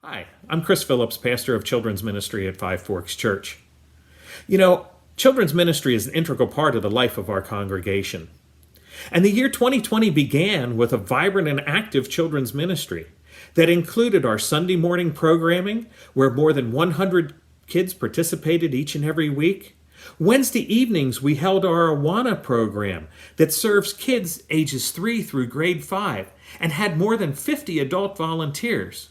Hi, I'm Chris Phillips, pastor of children's ministry at Five Forks Church. You know, children's ministry is an integral part of the life of our congregation. And the year 2020 began with a vibrant and active children's ministry that included our Sunday morning programming, where more than 100 kids participated each and every week. Wednesday evenings, we held our Awana program that serves kids ages 3 through grade 5 and had more than 50 adult volunteers.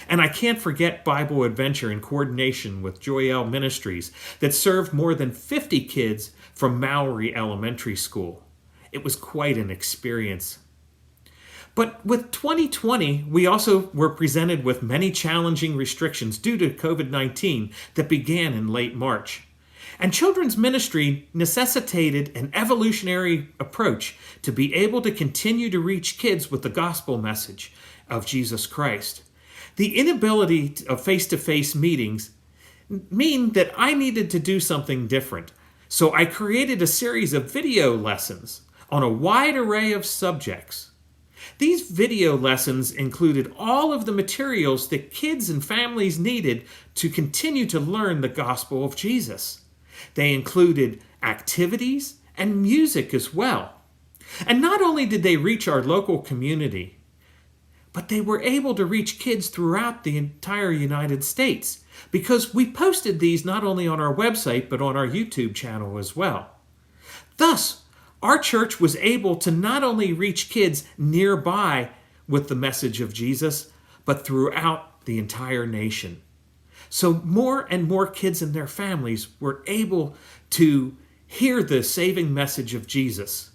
And I can't forget Bible Adventure in coordination with Joyelle Ministries that served more than 50 kids from Mallory Elementary School. It was quite an experience. But with 2020, we also were presented with many challenging restrictions due to COVID-19 that began in late March. And children's ministry necessitated an evolutionary approach to be able to continue to reach kids with the gospel message of Jesus Christ. The inability of face-to-face meetings mean that I needed to do something different. So I created a series of video lessons on a wide array of subjects. These video lessons included all of the materials that kids and families needed to continue to learn the gospel of Jesus. They included activities and music as well. And not only did they reach our local community, but they were able to reach kids throughout the entire United States because we posted these not only on our website but on our YouTube channel as well. Thus, our church was able to not only reach kids nearby with the message of Jesus, but throughout the entire nation. So more and more kids and their families were able to hear the saving message of Jesus.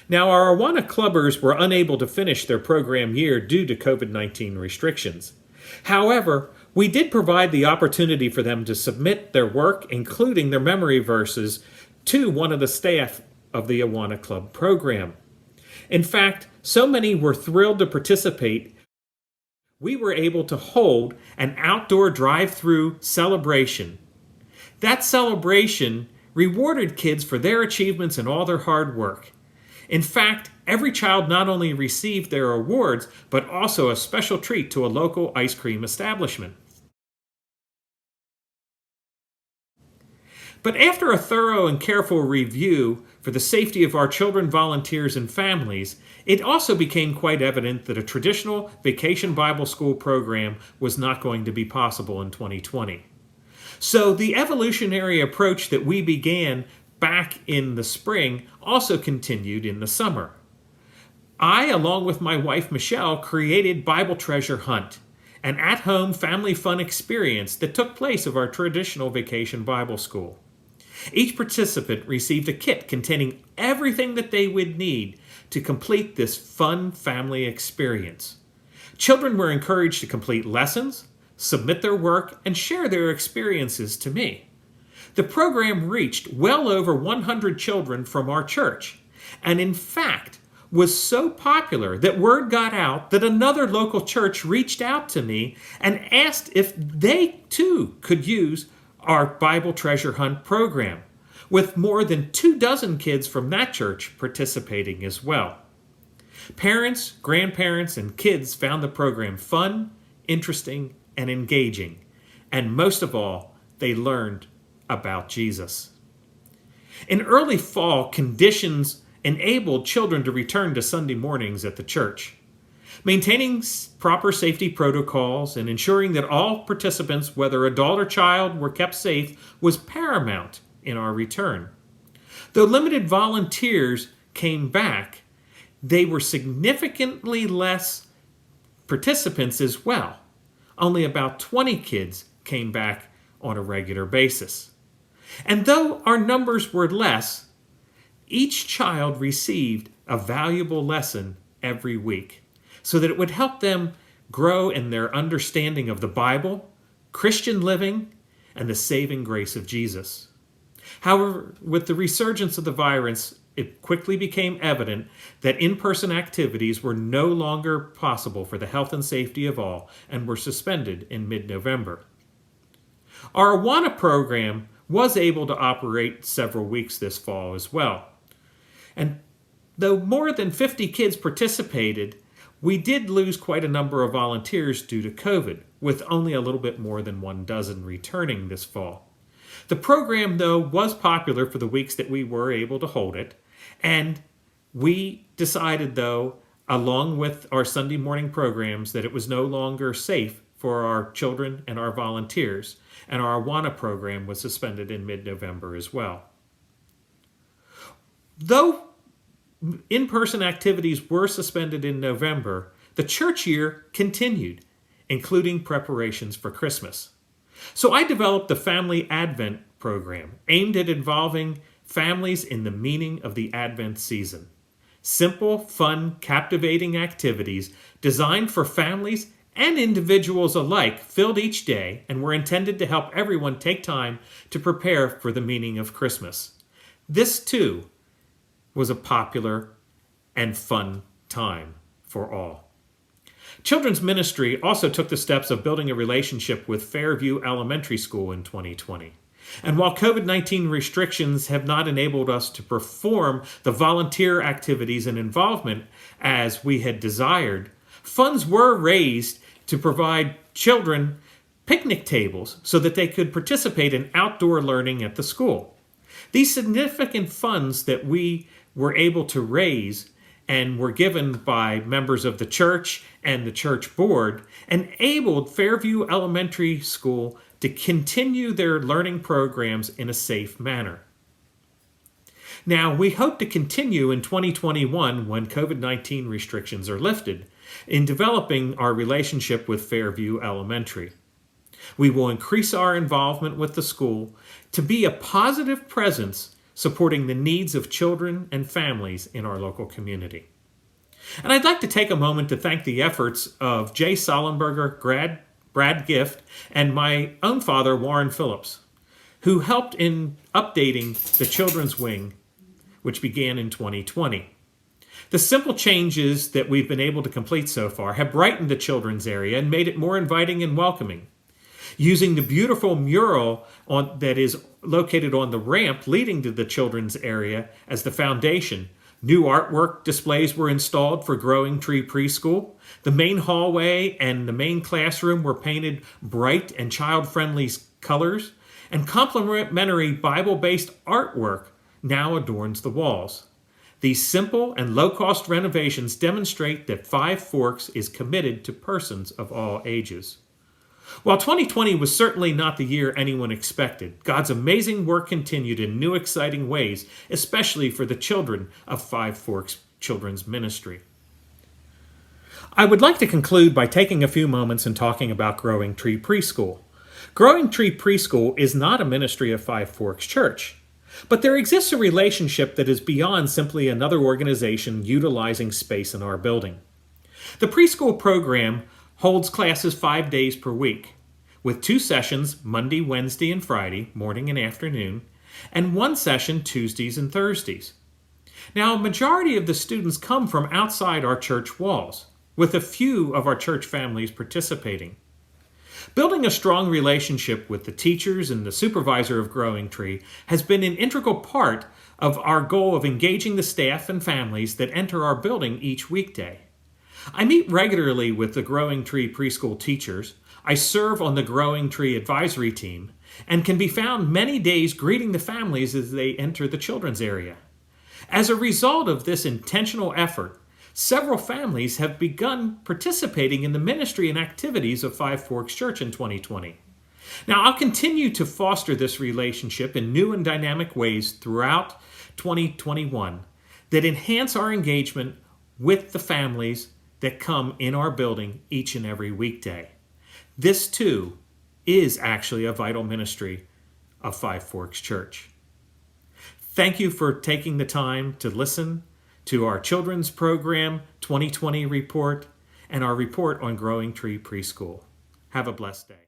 Now, our Awana Clubbers were unable to finish their program year due to COVID-19 restrictions. However, we did provide the opportunity for them to submit their work, including their memory verses, to one of the staff of the Awana Club program. In fact, so many were thrilled to participate, we were able to hold an outdoor drive-through celebration. That celebration rewarded kids for their achievements and all their hard work. In fact, every child not only received their awards, but also a special treat to a local ice cream establishment. But after a thorough and careful review for the safety of our children, volunteers, and families, it also became quite evident that a traditional Vacation Bible School program was not going to be possible in 2020. So the evolutionary approach that we began back in the spring also continued in the summer. I, along with my wife Michelle, created Bible Treasure Hunt, an at-home family fun experience that took place of our traditional Vacation Bible School. Each participant received a kit containing everything that they would need to complete this fun family experience. Children were encouraged to complete lessons, submit their work, and share their experiences to me. The program reached well over 100 children from our church, and in fact was so popular that word got out that another local church reached out to me and asked if they too could use our Bible Treasure Hunt program, with more than 24 kids from that church participating as well. Parents, grandparents, and kids found the program fun, interesting, and engaging, and most of all, they learned about Jesus. In early fall, conditions enabled children to return to Sunday mornings at the church. Maintaining proper safety protocols and ensuring that all participants, whether adult or child, were kept safe was paramount in our return. Though limited volunteers came back, they were significantly less participants as well. Only about 20 kids came back on a regular basis. And though our numbers were less, each child received a valuable lesson every week so that it would help them grow in their understanding of the Bible, Christian living, and the saving grace of Jesus. However, with the resurgence of the virus, it quickly became evident that in-person activities were no longer possible for the health and safety of all and were suspended in mid-November. Our Awana program was able to operate several weeks this fall as well. And though more than 50 kids participated, We did lose quite a number of volunteers due to COVID, with only a little bit more than 12 returning this fall. The program, though, was popular for the weeks that we were able to hold it, and we decided, though, along with our Sunday morning programs, that it was no longer safe for our children and our volunteers, and our Awana program was suspended in mid-November as well. Though in-person activities were suspended in November, the church year continued, including preparations for Christmas. So I developed the Family Advent program, aimed at involving families in the meaning of the Advent season. Simple, fun, captivating activities designed for families and individuals alike filled each day and were intended to help everyone take time to prepare for the meaning of Christmas. This, too, was a popular and fun time for all. Children's Ministry also took the steps of building a relationship with Fairview Elementary School in 2020. And while COVID-19 restrictions have not enabled us to perform the volunteer activities and involvement as we had desired, funds were raised to provide children picnic tables so that they could participate in outdoor learning at the school. These significant funds that we were able to raise and were given by members of the church and the church board enabled Fairview Elementary School to continue their learning programs in a safe manner. Now, we hope to continue in 2021 when COVID-19 restrictions are lifted in developing our relationship with Fairview Elementary. We will increase our involvement with the school to be a positive presence supporting the needs of children and families in our local community. And I'd like to take a moment to thank the efforts of Jay Sollenberger, Brad Gift, and my own father, Warren Phillips, who helped in updating the Children's Wing, which began in 2020. The simple changes that we've been able to complete so far have brightened the children's area and made it more inviting and welcoming. Using the beautiful mural that is located on the ramp leading to the children's area as the foundation, new artwork displays were installed for Growing Tree Preschool. The main hallway and the main classroom were painted bright and child-friendly colors, and complimentary Bible-based artwork now adorns the walls. These simple and low-cost renovations demonstrate that Five Forks is committed to persons of all ages. While 2020 was certainly not the year anyone expected, God's amazing work continued in new, exciting ways, especially for the children of Five Forks Children's Ministry. I would like to conclude by taking a few moments and talking about Growing Tree Preschool. Growing Tree Preschool is not a ministry of Five Forks Church, but there exists a relationship that is beyond simply another organization utilizing space in our building. The preschool program holds classes 5 days per week, with 2 sessions Monday, Wednesday, and Friday, morning and afternoon, and 1 session Tuesdays and Thursdays. Now, a majority of the students come from outside our church walls, with a few of our church families participating. Building a strong relationship with the teachers and the supervisor of Growing Tree has been an integral part of our goal of engaging the staff and families that enter our building each weekday. I meet regularly with the Growing Tree preschool teachers. I serve on the Growing Tree advisory team and can be found many days greeting the families as they enter the children's area. As a result of this intentional effort, several families have begun participating in the ministry and activities of Five Forks Church in 2020. Now, I'll continue to foster this relationship in new and dynamic ways throughout 2021 that enhance our engagement with the families that come in our building each and every weekday. This, too, is actually a vital ministry of Five Forks Church. Thank you for taking the time to listen to our Children's Program 2020 report and our report on Growing Tree Preschool. Have a blessed day.